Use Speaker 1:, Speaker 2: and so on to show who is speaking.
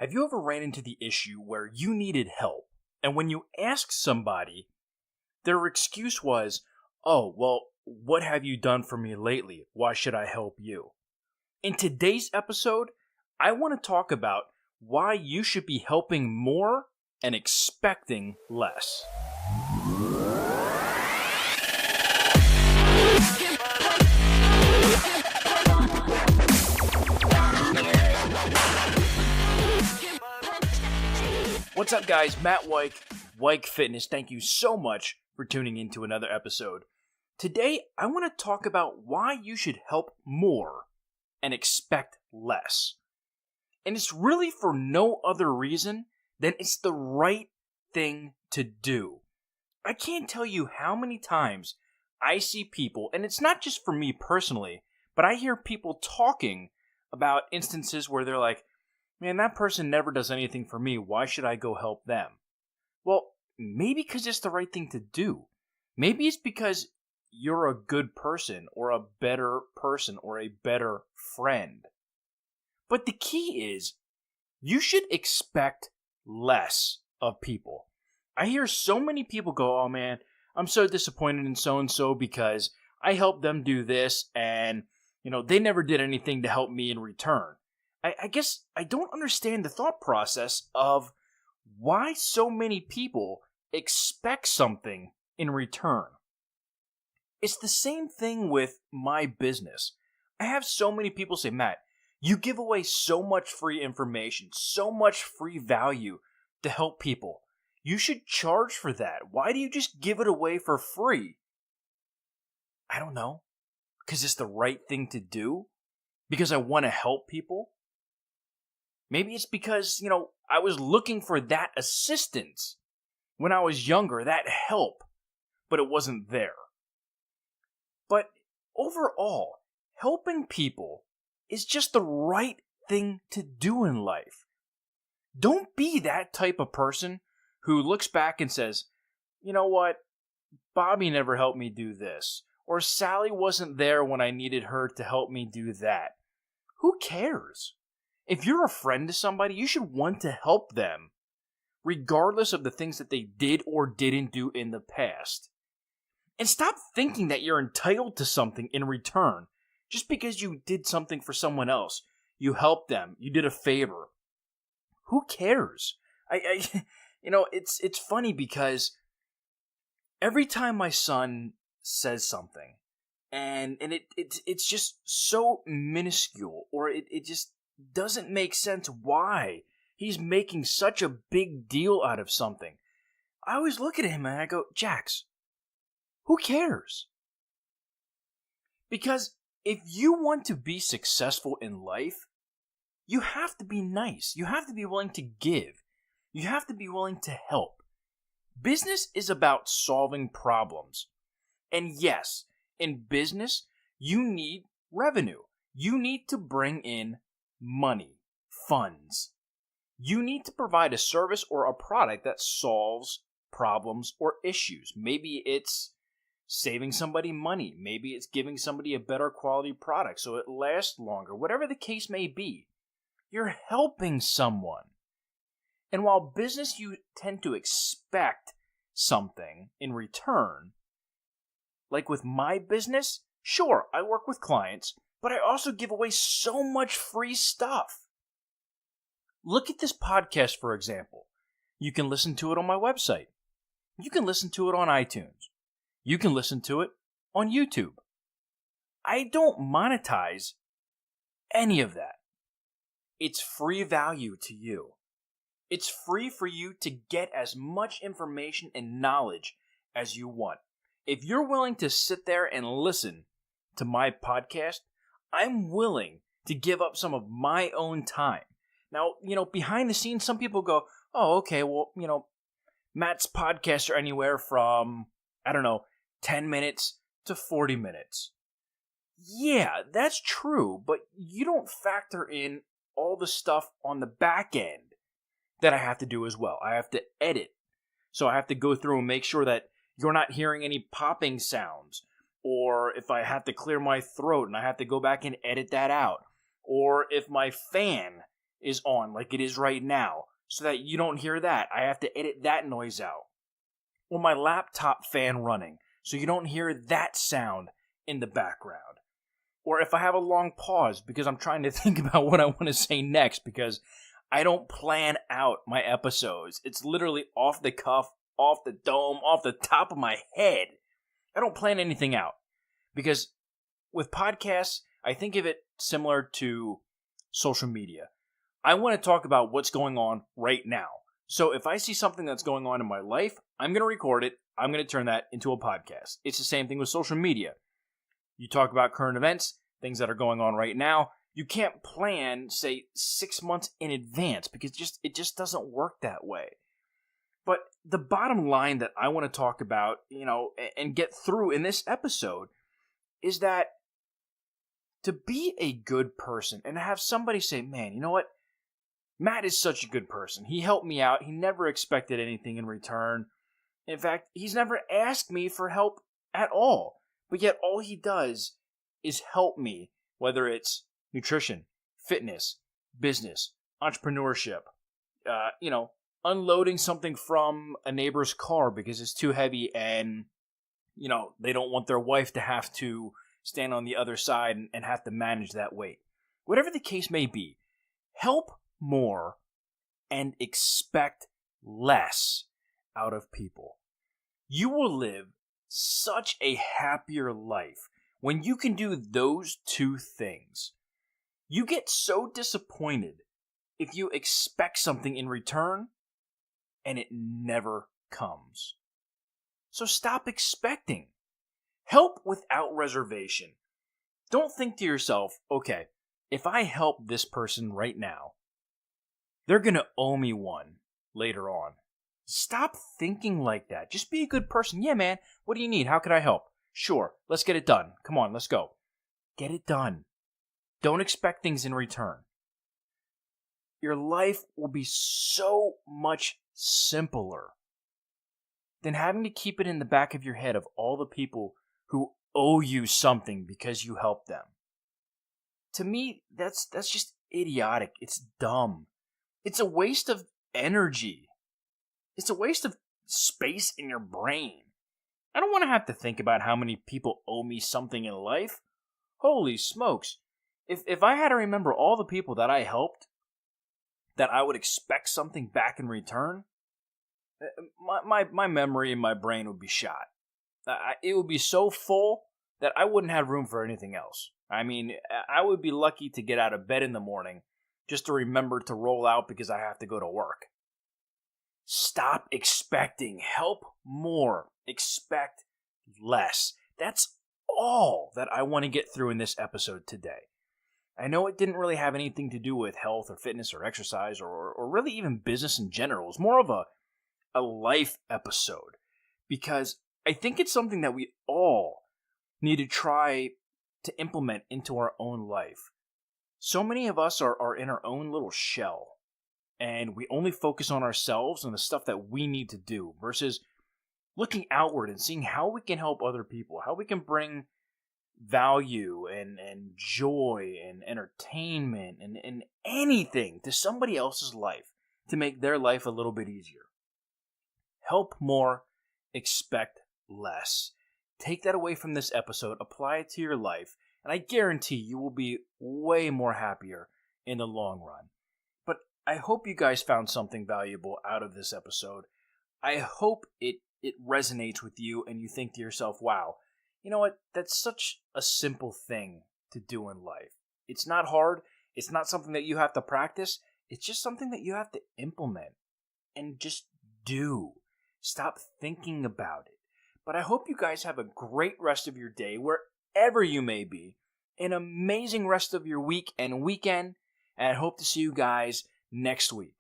Speaker 1: Have you ever ran into the issue where you needed help, and when you asked somebody, their excuse was, "Oh, well, what have you done for me lately? Why should I help you?" In today's episode, I want to talk about why you should be helping more and expecting less. What's up, guys? Matt Weik, Weik Fitness. Thank you so much for tuning into another episode. Today, I want to talk about why you should help more and expect less. And it's really for no other reason than it's the right thing to do. I can't tell you how many times I see people, and it's not just for me personally, but I hear people talking about instances where they're like, "Man, that person never does anything for me. Why should I go help them?" Well, maybe because it's the right thing to do. Maybe it's because you're a good person or a better friend. But the key is, you should expect less of people. I hear so many people go, "Oh man, I'm so disappointed in so-and-so because I helped them do this and, they never did anything to help me in return." I guess I don't understand the thought process of why so many people expect something in return. It's the same thing with my business. I have so many people say, "Matt, you give away so much free information, so much free value to help people. You should charge for that. Why do you just give it away for free?" I don't know. Because it's the right thing to do? Because I want to help people? Maybe it's because, I was looking for that assistance when I was younger, that help, but it wasn't there. But overall, helping people is just the right thing to do in life. Don't be that type of person who looks back and says, "You know what? Bobby never helped me do this," or "Sally wasn't there when I needed her to help me do that." Who cares? If you're a friend to somebody, you should want to help them, regardless of the things that they did or didn't do in the past. And stop thinking that you're entitled to something in return just because you did something for someone else. You helped them. You did a favor. Who cares? It's funny because every time my son says something, and it's just so minuscule, or it just doesn't make sense why he's making such a big deal out of something, I always look at him and I go, "Jax, who cares?" Because if you want to be successful in life, you have to be nice. You have to be willing to give. You have to be willing to help. Business is about solving problems. And yes, in business, you need revenue. You need to bring in money, funds. You need to provide a service or a product that solves problems or issues. Maybe it's saving somebody money. Maybe it's giving somebody a better quality product so it lasts longer. Whatever the case may be, you're helping someone. And while business, you tend to expect something in return, like with my business, sure, I work with clients, but I also give away so much free stuff. Look at this podcast, for example. You can listen to it on my website. You can listen to it on iTunes. You can listen to it on YouTube. I don't monetize any of that. It's free value to you. It's free for you to get as much information and knowledge as you want. If you're willing to sit there and listen to my podcast, I'm willing to give up some of my own time. Now, behind the scenes, some people go, "Oh, okay, well, Matt's podcasts are anywhere from, 10 minutes to 40 minutes. Yeah, that's true, but you don't factor in all the stuff on the back end that I have to do as well. I have to edit. So I have to go through and make sure that you're not hearing any popping sounds, or if I have to clear my throat and I have to go back and edit that out, or if my fan is on like it is right now so that you don't hear that. I have to edit that noise out. Or my laptop fan running so you don't hear that sound in the background. Or if I have a long pause because I'm trying to think about what I want to say next because I don't plan out my episodes. It's literally off the cuff, off the dome, off the top of my head. I don't plan anything out because with podcasts, I think of it similar to social media. I want to talk about what's going on right now. So if I see something that's going on in my life, I'm going to record it. I'm going to turn that into a podcast. It's the same thing with social media. You talk about current events, things that are going on right now. You can't plan, say, 6 months in advance because it just doesn't work that way. But the bottom line that I want to talk about, and get through in this episode is that to be a good person and to have somebody say, man, you know what? Matt is such a good person. He helped me out. He never expected anything in return. In fact, he's never asked me for help at all. But yet all he does is help me, whether it's nutrition, fitness, business, entrepreneurship, unloading something from a neighbor's car because it's too heavy and, they don't want their wife to have to stand on the other side and have to manage that weight. Whatever the case may be, help more and expect less out of people. You will live such a happier life when you can do those two things. You get so disappointed if you expect something in return and it never comes. So stop expecting. Help without reservation. Don't think to yourself, okay, if I help this person right now, they're going to owe me one later on. Stop thinking like that. Just be a good person. Yeah, man, what do you need? How can I help? Sure, let's get it done. Come on, let's go. Get it done. Don't expect things in return. Your life will be so much simpler than having to keep it in the back of your head of all the people who owe you something because you helped them. To me, that's just idiotic. It's dumb. It's a waste of energy. It's a waste of space in your brain. I don't want to have to think about how many people owe me something in life. Holy smokes. If I had to remember all the people that I helped, that I would expect something back in return, my memory and my brain would be shot. It would be so full that I wouldn't have room for anything else. I mean, I would be lucky to get out of bed in the morning just to remember to roll out because I have to go to work. Stop expecting. Help more. Expect less. That's all that I want to get through in this episode today. I know it didn't really have anything to do with health or fitness or exercise or really even business in general. It's more of a life episode because I think it's something that we all need to try to implement into our own life. So many of us are in our own little shell, and we only focus on ourselves and the stuff that we need to do versus looking outward and seeing how we can help other people, how we can bring value and joy and entertainment and anything to somebody else's life to make their life a little bit easier. Help more, expect less. Take that away from this episode, apply it to your life, and I guarantee you will be way more happier in the long run. But I hope you guys found something valuable out of this episode. I hope it resonates with you and you think to yourself, wow, you know what? That's such a simple thing to do in life. It's not hard. It's not something that you have to practice. It's just something that you have to implement and just do. Stop thinking about it. But I hope you guys have a great rest of your day wherever you may be. An amazing rest of your week and weekend. And I hope to see you guys next week.